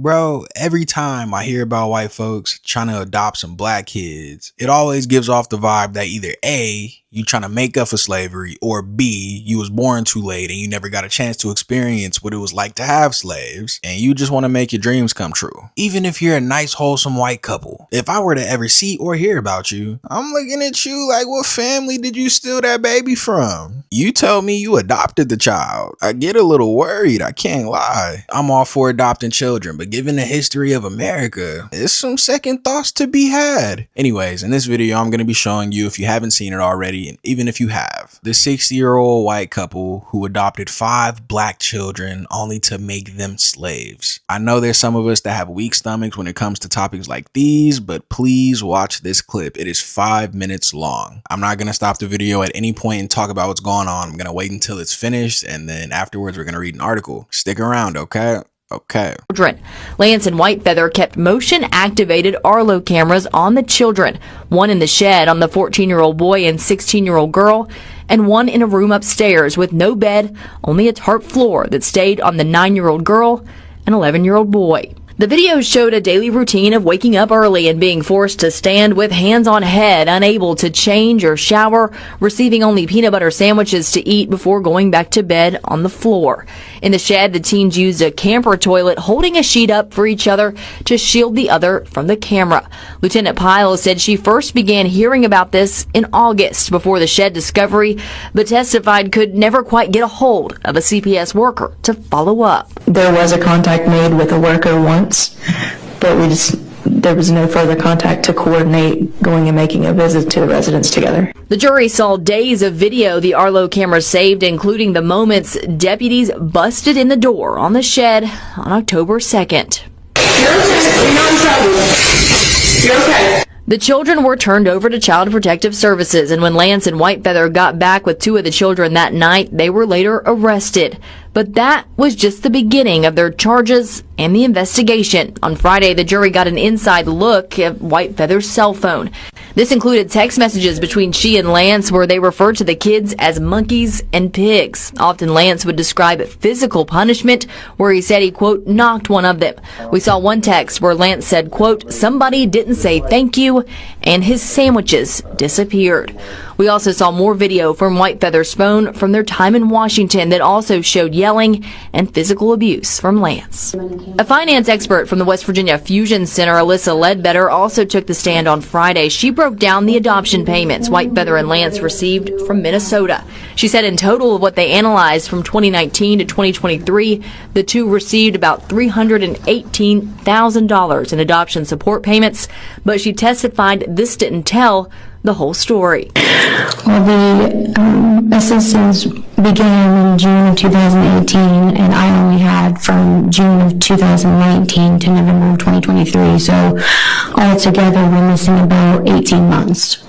Bro, every time I hear about white folks trying to adopt some black kids, it always gives off the vibe that either A, you trying to make up for slavery, or B, you was born too late and you never got a chance to experience what it was like to have slaves, and you just want to make your dreams come true. Even if you're a nice, wholesome white couple, if I were to ever see or hear about you, I'm looking at you like, what family did you steal that baby from? You tell me you adopted the child. I get a little worried, I can't lie. I'm all for adopting children, but given the history of America, there's some second thoughts to be had. Anyways, in this video, I'm going to be showing you, if you haven't seen it already, and even if you have, the 60-year-old white couple who adopted 5 black children only to make them slaves. I know there's some of us that have weak stomachs when it comes to topics like these, but please watch this clip. It is 5 minutes long. I'm not going to stop the video at any point and talk about what's going on. I'm going to wait until it's finished, and then afterwards we're going to read an article. Stick around, okay? Okay. Lance and Whitefeather kept motion-activated Arlo cameras on the children, one in the shed on the 14-year-old boy and 16-year-old girl, and one in a room upstairs with no bed, only a tarp floor that stayed on the 9-year-old girl and 11-year-old boy. The video showed a daily routine of waking up early and being forced to stand with hands on head, unable to change or shower, receiving only peanut butter sandwiches to eat before going back to bed on the floor. In the shed, the teens used a camper toilet, holding a sheet up for each other to shield the other from the camera. Lieutenant Pyle said she first began hearing about this in August before the shed discovery, but testified could never quite get a hold of a CPS worker to follow up. There was a contact made with a worker once, but there was no further contact to coordinate going and making a visit to the residence together. The jury saw days of video the Arlo cameras saved, including the moments deputies busted in the door on the shed on October 2nd. You're okay. You're not in trouble. You're okay. The children were turned over to Child Protective Services, and when Lance and Whitefeather got back with 2 of the children that night, they were later arrested. But that was just the beginning of their charges and the investigation. On Friday, the jury got an inside look at Whitefeather's cell phone. This included text messages between she and Lance where they referred to the kids as monkeys and pigs. Often Lance would describe physical punishment where he said he, quote, knocked one of them. We saw one text where Lance said, quote, somebody didn't say thank you, and his sandwiches disappeared. We also saw more video from Whitefeather's phone from their time in Washington that also showed yelling and physical abuse from Lance. A finance expert from the West Virginia Fusion Center, Alyssa Ledbetter, also took the stand on Friday. She broke down the adoption payments Whitefeather and Lance received from Minnesota. She said in total of what they analyzed from 2019 to 2023, the two received about $318,000 in adoption support payments, but she testified this didn't tell the whole story. Well, the assistance began in June of 2018, and I only had from June of 2019 to November of 2023, so altogether we're missing about 18 months.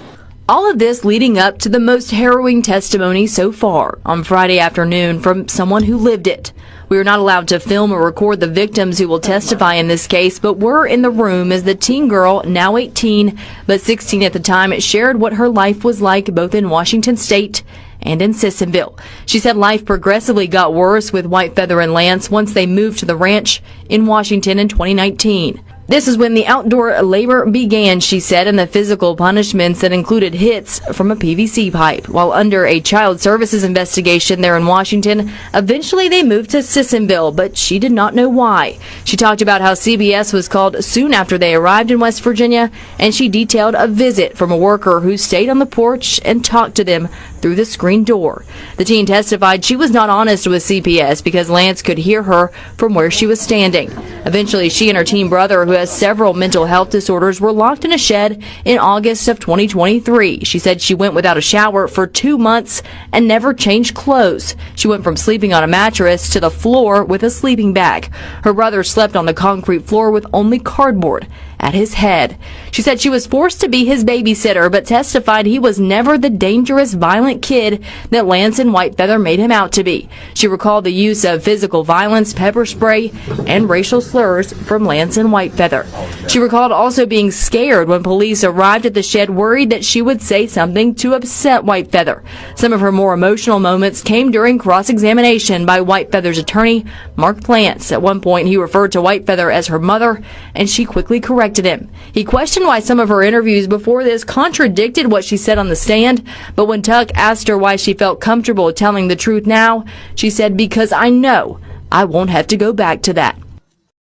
All of this leading up to the most harrowing testimony so far on Friday afternoon from someone who lived it. We are not allowed to film or record the victims who will testify in this case, but were in the room as the teen girl, now 18, but 16 at the time, shared what her life was like both in Washington State and in Sissonville. She said life progressively got worse with Whitefeather and Lance once they moved to the ranch in Washington in 2019. This is when the outdoor labor began, she said, and the physical punishments that included hits from a PVC pipe. While under a child services investigation there in Washington, eventually they moved to Sissonville, but she did not know why. She talked about how CBS was called soon after they arrived in West Virginia, and she detailed a visit from a worker who stayed on the porch and talked to them through the screen door. The teen testified she was not honest with CPS because Lance could hear her from where she was standing. Eventually, she and her teen brother, who has several mental health disorders, were locked in a shed in August of 2023. She said she went without a shower for 2 months and never changed clothes. She went from sleeping on a mattress to the floor with a sleeping bag. Her brother slept on the concrete floor with only cardboard at his head. She said she was forced to be his babysitter, but testified he was never the dangerous, violent kid that Lance and Whitefeather made him out to be. She recalled the use of physical violence, pepper spray, and racial slurs from Lance and Whitefeather. Whitefeather. She recalled also being scared when police arrived at the shed, worried that she would say something to upset Whitefeather. Some of her more emotional moments came during cross-examination by Whitefeather's attorney, Mark Plants. At one point, he referred to Whitefeather as her mother, and she quickly corrected him. He questioned why some of her interviews before this contradicted what she said on the stand, but when Tuck asked her why she felt comfortable telling the truth now, she said, "Because I know I won't have to go back to that."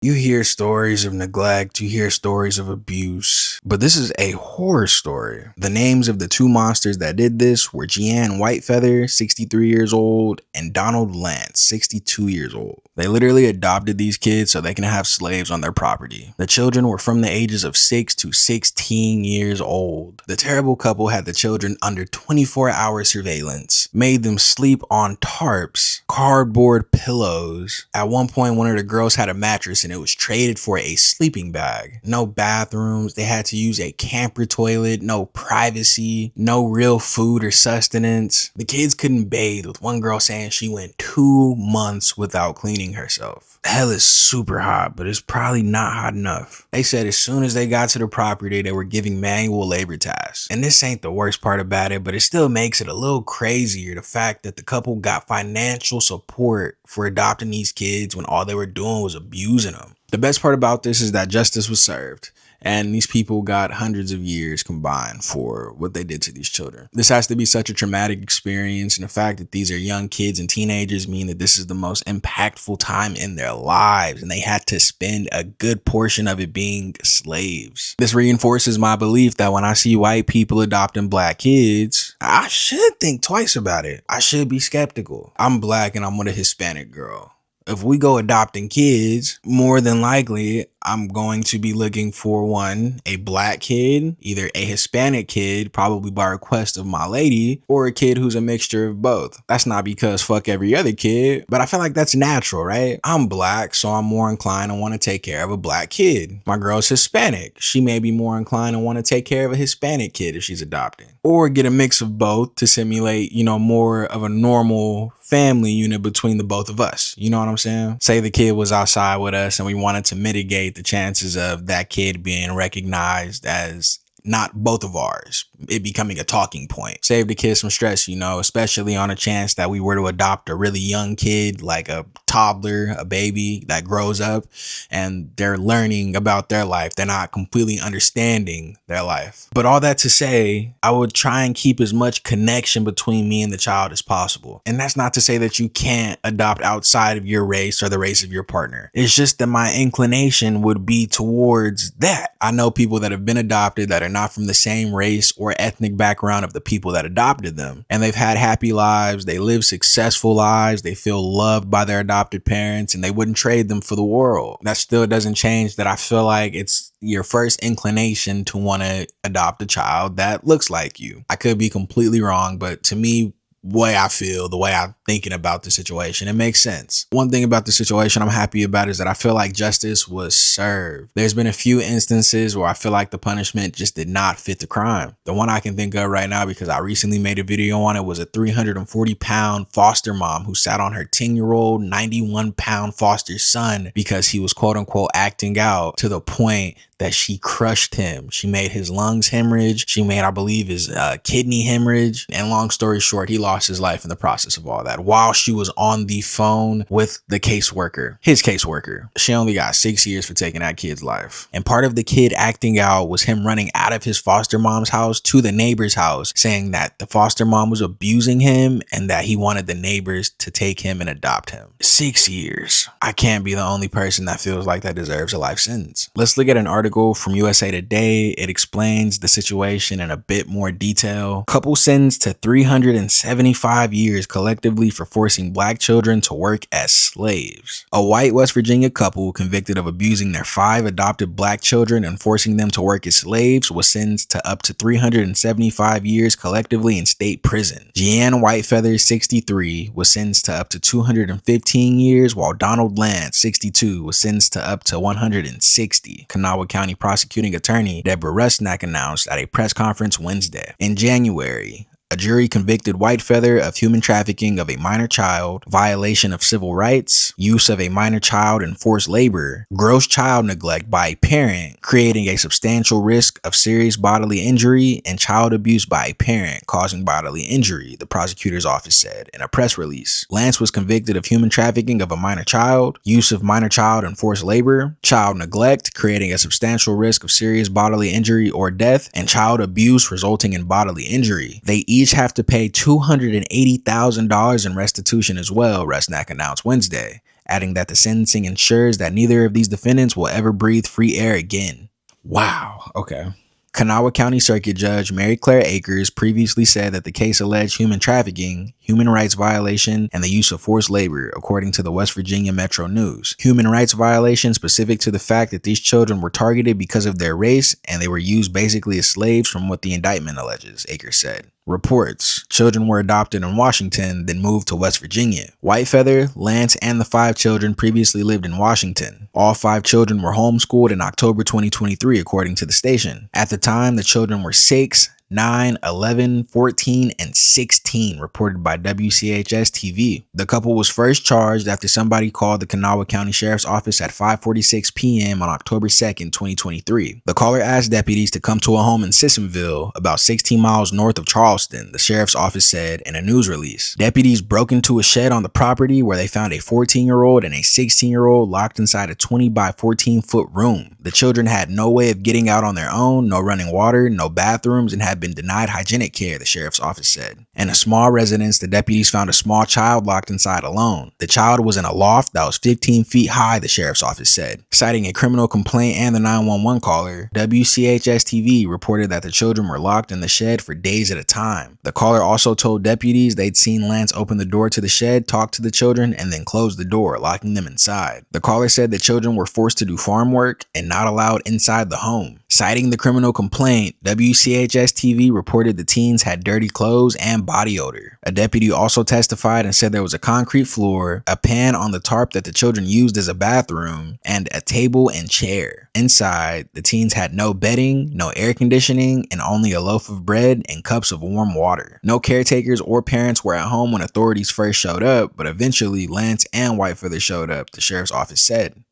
You hear stories of neglect, you hear stories of abuse, but this is a horror story. The names of the two monsters that did this were Jeanne Whitefeather, 63 years old, and Donald Lance, 62 years old. They literally adopted these kids so they can have slaves on their property. The children were from the ages of 6 to 16 years old. The terrible couple had the children under 24-hour surveillance, made them sleep on tarps, cardboard pillows. At one point, one of the girls had a mattress and it was traded for a sleeping bag. No bathrooms. They had to use a camper toilet. No privacy. No real food or sustenance. The kids couldn't bathe, with one girl saying she went 2 months without cleaning herself. Hell is super hot, but it's probably not hot enough. They said as soon as they got to the property, they were giving manual labor tasks. And this ain't the worst part about it, but it still makes it a little crazier, the fact that the couple got financial support for adopting these kids when all they were doing was abusing them. The best part about this is that justice was served, and these people got hundreds of years combined for what they did to these children. This has to be such a traumatic experience, and the fact that these are young kids and teenagers mean that this is the most impactful time in their lives, and they had to spend a good portion of it being slaves. This reinforces my belief that when I see white people adopting black kids, I should think twice about it. I should be skeptical. I'm black and I'm with a Hispanic girl. If we go adopting kids, more than likely, I'm going to be looking for one, a black kid, either a Hispanic kid, probably by request of my lady, or a kid who's a mixture of both. That's not because fuck every other kid, but I feel like that's natural, right? I'm black, so I'm more inclined to want to take care of a black kid. My girl's Hispanic. She may be more inclined to want to take care of a Hispanic kid if she's adopting. Or get a mix of both to simulate, more of a normal family unit between the both of us. You know what I'm saying? Say the kid was outside with us and we wanted to mitigate the chances of that kid being recognized as not both of ours, it becoming a talking point. Save the kids some stress, especially on a chance that we were to adopt a really young kid, like a toddler, a baby that grows up and they're learning about their life. They're not completely understanding their life. But all that to say, I would try and keep as much connection between me and the child as possible. And that's not to say that you can't adopt outside of your race or the race of your partner. It's just that my inclination would be towards that. I know people that have been adopted that are not from the same race or ethnic background of the people that adopted them. And they've had happy lives. They live successful lives. They feel loved by their adopted parents and they wouldn't trade them for the world. That still doesn't change that I feel like it's your first inclination to want to adopt a child that looks like you. I could be completely wrong, but to me, way I feel, the way I'm thinking about the situation, it makes sense. One thing about the situation I'm happy about is that I feel like justice was served. There's been a few instances where I feel like the punishment just did not fit the crime. The one I can think of right now, because I recently made a video on it, was a 340-pound foster mom who sat on her 10-year-old, 91-pound foster son because he was quote unquote acting out to the point that she crushed him. She made his lungs hemorrhage. She made, I believe, his kidney hemorrhage. And long story short, he lost his life in the process of all that while she was on the phone with the caseworker, his caseworker. She only got 6 years for taking that kid's life. And part of the kid acting out was him running out of his foster mom's house to the neighbor's house, saying that the foster mom was abusing him and that he wanted the neighbors to take him and adopt him. 6 years. I can't be the only person that feels like that deserves a life sentence. Let's look at an article from USA Today. It explains the situation in a bit more detail. Couple sentenced to 375 years collectively for forcing black children to work as slaves. A white West Virginia couple convicted of abusing their 5 adopted black children and forcing them to work as slaves was sentenced to up to 375 years collectively in state prison. Jeanne Whitefeather, 63, was sentenced to up to 215 years, while Donald Lance, 62, was sentenced to up to 160. Kanawha County prosecuting attorney Deborah Rusnak announced at a press conference Wednesday. In January, A jury convicted Whitefeather of human trafficking of a minor child, violation of civil rights, use of a minor child in forced labor, gross child neglect by a parent, creating a substantial risk of serious bodily injury, and child abuse by a parent causing bodily injury, the prosecutor's office said in a press release. Lance was convicted of human trafficking of a minor child, use of minor child in forced labor, child neglect, creating a substantial risk of serious bodily injury or death, and child abuse resulting in bodily injury. They each have to pay $280,000 in restitution as well, Resnack announced Wednesday, adding that the sentencing ensures that neither of these defendants will ever breathe free air again. Wow, okay. Kanawha County Circuit Judge Mary Claire Akers previously said that the case alleged human trafficking, human rights violation, and the use of forced labor, according to the West Virginia Metro News. Human rights violation specific to the fact that these children were targeted because of their race and they were used basically as slaves from what the indictment alleges, Akers said. Reports: children were adopted in Washington, then moved to West Virginia. Whitefeather, Lance, and the 5 children previously lived in Washington. All 5 children were homeschooled in October 2023, according to the station. At the time, the children were 6, 9, 11, 14, and 16, reported by WCHS TV. The couple was first charged after somebody called the Kanawha County Sheriff's Office at 5:46 p.m. on October 2nd, 2023. The caller asked deputies to come to a home in Sissonville, about 16 miles north of Charleston, the Sheriff's Office said in a news release. Deputies broke into a shed on the property where they found a 14-year-old and a 16-year-old locked inside a 20 by 14-foot room. The children had no way of getting out on their own, no running water, no bathrooms, and had been denied hygienic care, the Sheriff's Office said. In a small residence, the deputies found a small child locked inside alone. The child was in a loft that was 15 feet high, the Sheriff's Office said. Citing a criminal complaint and the 911 caller, WCHS TV reported that the children were locked in the shed for days at a time. The caller also told deputies they'd seen Lance open the door to the shed, talk to the children, and then close the door, locking them inside. The caller said the children were forced to do farm work and not allowed inside the home. Citing the criminal complaint, WCHS TV reported the teens had dirty clothes and body odor. A deputy also testified and said there was a concrete floor, a pan on the tarp that the children used as a bathroom, and a table and chair. Inside, the teens had no bedding, no air conditioning, and only a loaf of bread and cups of warm water. No caretakers or parents were at home when authorities first showed up, but eventually Lance and Whitefeather showed up, the Sheriff's Office said.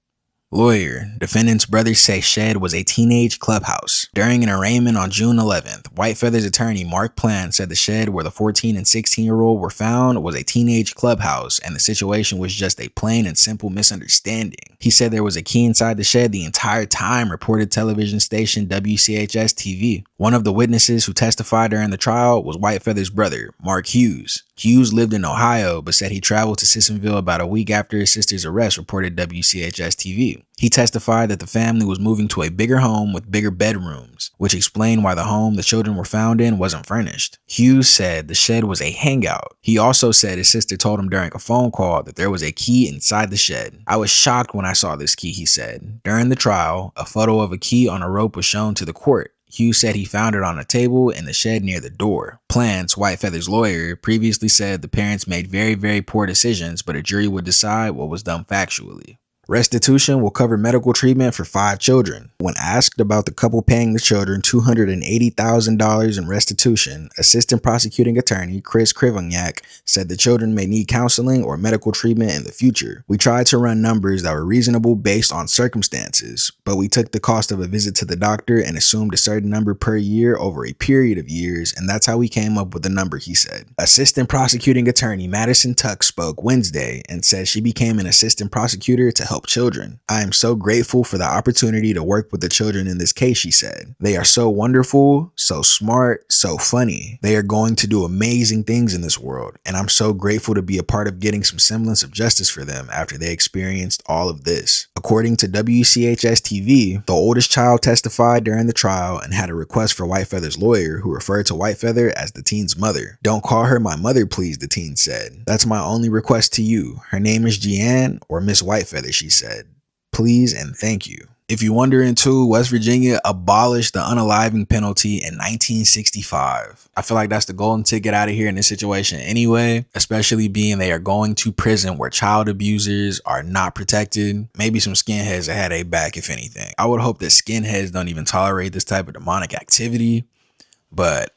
Lawyer: defendant's brothers say shed was a teenage clubhouse. During an arraignment on June 11th, Whitefeather's attorney Mark Plant said the shed where the 14 and 16-year-old were found was a teenage clubhouse and the situation was just a plain and simple misunderstanding. He said there was a key inside the shed the entire time, reported television station WCHS TV. One of the witnesses who testified during the trial was Whitefeather's brother, Mark Hughes. Hughes lived in Ohio, but said he traveled to Sissonville about a week after his sister's arrest, reported WCHS TV. He testified that the family was moving to a bigger home with bigger bedrooms, which explained why the home the children were found in wasn't furnished. Hughes said the shed was a hangout. He also said his sister told him during a phone call that there was a key inside the shed. I was shocked when I saw this key, he said. During the trial, a photo of a key on a rope was shown to the court. Hughes said he found it on a table in the shed near the door. Plants, Whitefeather's lawyer, previously said the parents made very, very poor decisions, but a jury would decide what was done factually. Restitution will cover medical treatment for 5 children. When asked about the couple paying the children $280,000 in restitution, Assistant Prosecuting Attorney Chris Krivoniak said the children may need counseling or medical treatment in the future. We tried to run numbers that were reasonable based on circumstances, but we took the cost of a visit to the doctor and assumed a certain number per year over a period of years, and that's how we came up with the number, he said. Assistant Prosecuting Attorney Madison Tuck spoke Wednesday and said she became an assistant prosecutor to help children. I am so grateful for the opportunity to work with the children in this case, she said. They are so wonderful, so smart, so funny. They are going to do amazing things in this world, and I'm so grateful to be a part of getting some semblance of justice for them after they experienced all of this. According to WCHS TV, the oldest child testified during the trial and had a request for Whitefeather's lawyer, who referred to Whitefeather as the teen's mother. Don't call her my mother, please, the teen said. That's my only request to you. Her name is Jeanne or Miss Whitefeather, she said. Please and thank you. If you're wondering too, West Virginia abolished the unaliving penalty in 1965. I feel like that's the golden ticket out of here in this situation anyway, especially being they are going to prison where child abusers are not protected. Maybe some skinheads that had a back, if anything. I would hope that skinheads don't even tolerate this type of demonic activity, but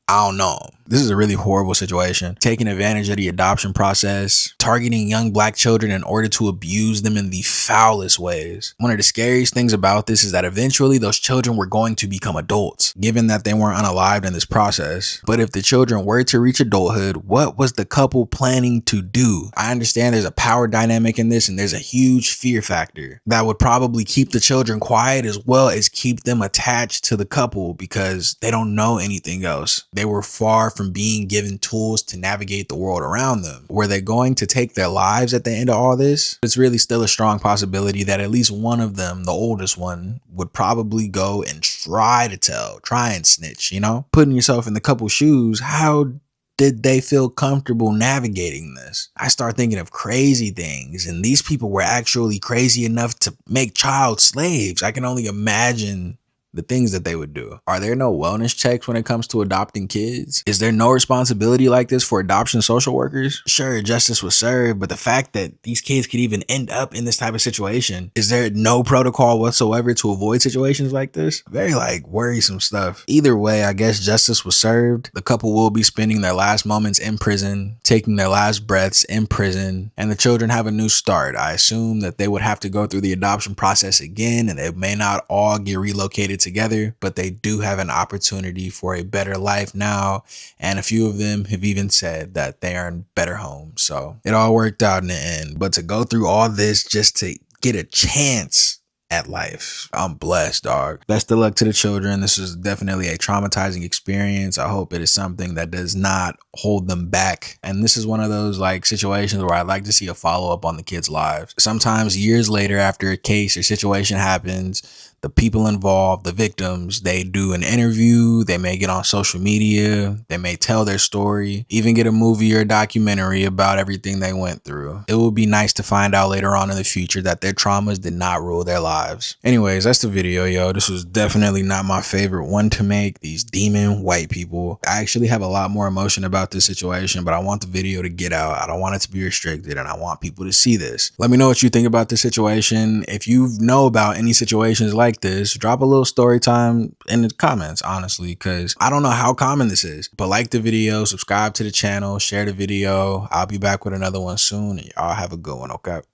I don't know. This is a really horrible situation. Taking advantage of the adoption process, targeting young black children in order to abuse them in the foulest ways. One of the scariest things about this is that eventually those children were going to become adults, given that they weren't unalived in this process. But if the children were to reach adulthood, what was the couple planning to do? I understand there's a power dynamic in this, and there's a huge fear factor that would probably keep the children quiet as well as keep them attached to the couple because they don't know anything else. They were far from being given tools to navigate the world around them. Were they going to take their lives at the end of all this? It's really still a strong possibility that at least one of them, the oldest one, would probably go and try and snitch, you know? Putting yourself in the couple's shoes, how did they feel comfortable navigating this? I start thinking of crazy things, and these people were actually crazy enough to make child slaves. I can only imagine the things that they would do. Are there no wellness checks when it comes to adopting kids? Is there no responsibility like this for adoption social workers? Sure, justice was served, but the fact that these kids could even end up in this type of situation, is there no protocol whatsoever to avoid situations like this? Very worrisome stuff. Either way, I guess justice was served. The couple will be spending their last moments in prison, taking their last breaths in prison, and the children have a new start. I assume that they would have to go through the adoption process again, and they may not all get relocated together, but they do have an opportunity for a better life now, and a few of them have even said that they are in better homes. So it all worked out in the end, but to go through all this just to get a chance at life, I'm blessed, dog. Best of luck to the children. This is definitely a traumatizing experience. I hope it is something that does not hold them back. And this is one of those situations where I'd like to see a follow-up on the kids' lives. Sometimes years later, after a case or situation happens, the people involved, the victims, they do an interview, they may get on social media, they may tell their story, even get a movie or a documentary about everything they went through. It would be nice to find out later on in the future that their traumas did not rule their lives. Anyways, that's the video, yo. This was definitely not my favorite one to make. These demon white people. I actually have a lot more emotion about this situation, but I want the video to get out. I don't want it to be restricted, and I want people to see this. Let me know what you think about this situation. If you know about any situations like this, drop a little story time in the comments, honestly, because I don't know how common this is. But like the video, subscribe to the channel, share the video. I'll be back with another one soon, and y'all have a good one, okay?